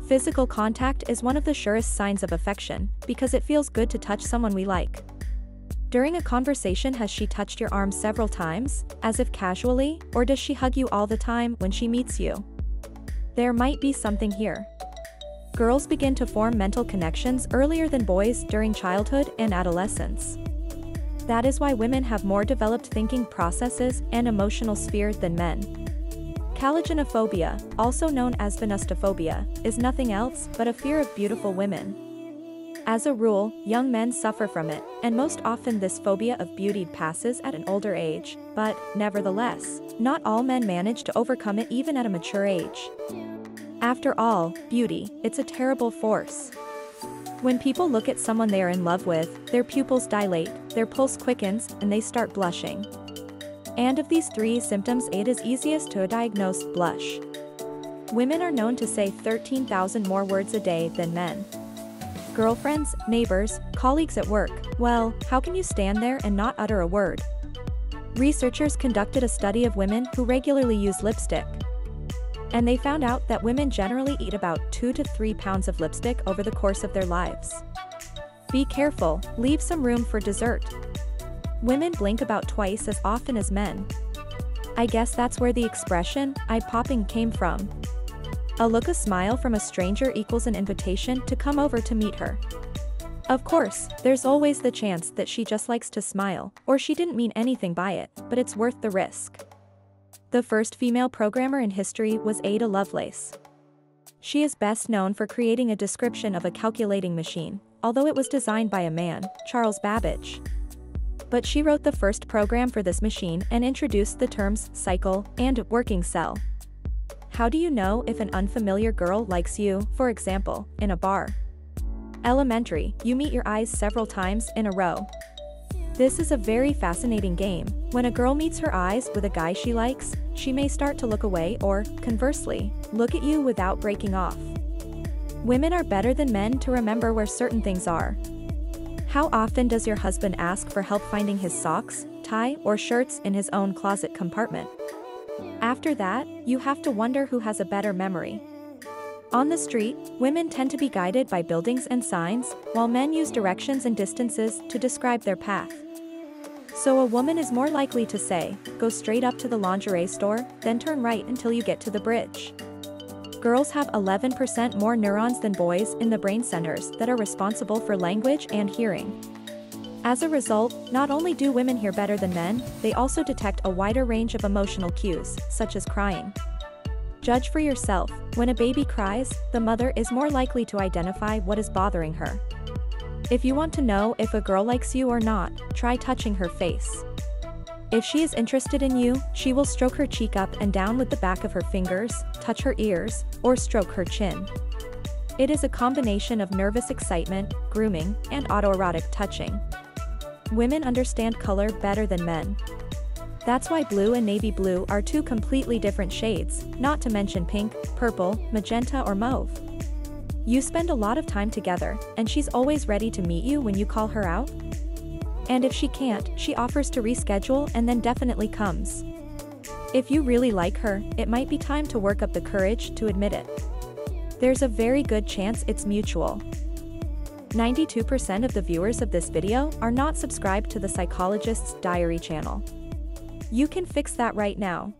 Physical contact is one of the surest signs of affection, because it feels good to touch someone we like. During a conversation, has she touched your arm several times, as if casually, or does she hug you all the time when she meets you? There might be something here. Girls begin to form mental connections earlier than boys during childhood and adolescence. That is why women have more developed thinking processes and emotional sphere than men. Calogenophobia, also known as venustophobia, is nothing else but a fear of beautiful women. As a rule, young men suffer from it, and most often this phobia of beauty passes at an older age, but, nevertheless, not all men manage to overcome it even at a mature age. After all, beauty, it's a terrible force. When people look at someone they are in love with, their pupils dilate, their pulse quickens, and they start blushing. And of these three symptoms, it is easiest to diagnose blush. Women are known to say 13,000 more words a day than men. Girlfriends, neighbors, colleagues at work, well, how can you stand there and not utter a word? Researchers conducted a study of women who regularly use lipstick. And they found out that women generally eat about 2 to 3 pounds of lipstick over the course of their lives. Be careful, leave some room for dessert. Women blink about twice as often as men. I guess that's where the expression, eye-popping came from. A look, a smile from a stranger equals an invitation to come over to meet her. Of course, there's always the chance that she just likes to smile, or she didn't mean anything by it, but it's worth the risk. The first female programmer in history was Ada Lovelace. She is best known for creating a description of a calculating machine, although it was designed by a man, Charles Babbage. But she wrote the first program for this machine and introduced the terms cycle and working cell. How do you know if an unfamiliar girl likes you, for example, in a bar? Elementary, you meet your eyes several times in a row. This is a very fascinating game. When a girl meets her eyes with a guy she likes, she may start to look away or, conversely, look at you without breaking off. Women are better than men to remember where certain things are. How often does your husband ask for help finding his socks, tie, or shirts in his own closet compartment? After that, you have to wonder who has a better memory. On the street, women tend to be guided by buildings and signs, while men use directions and distances to describe their path. So a woman is more likely to say, go straight up to the lingerie store, then turn right until you get to the bridge. Girls have 11% more neurons than boys in the brain centers that are responsible for language and hearing. As a result, not only do women hear better than men, they also detect a wider range of emotional cues, such as crying. Judge for yourself. When a baby cries, the mother is more likely to identify what is bothering her. If you want to know if a girl likes you or not, try touching her face. If she is interested in you, she will stroke her cheek up and down with the back of her fingers, touch her ears, or stroke her chin. It is a combination of nervous excitement, grooming, and autoerotic touching. Women understand color better than men. That's why blue and navy blue are two completely different shades, not to mention pink, purple, magenta, or mauve. You spend a lot of time together, and she's always ready to meet you when you call her out. And if she can't, she offers to reschedule and then definitely comes. If you really like her, it might be time to work up the courage to admit it. There's a very good chance it's mutual. 92% of the viewers of this video are not subscribed to the Psychologist's Diary channel. You can fix that right now.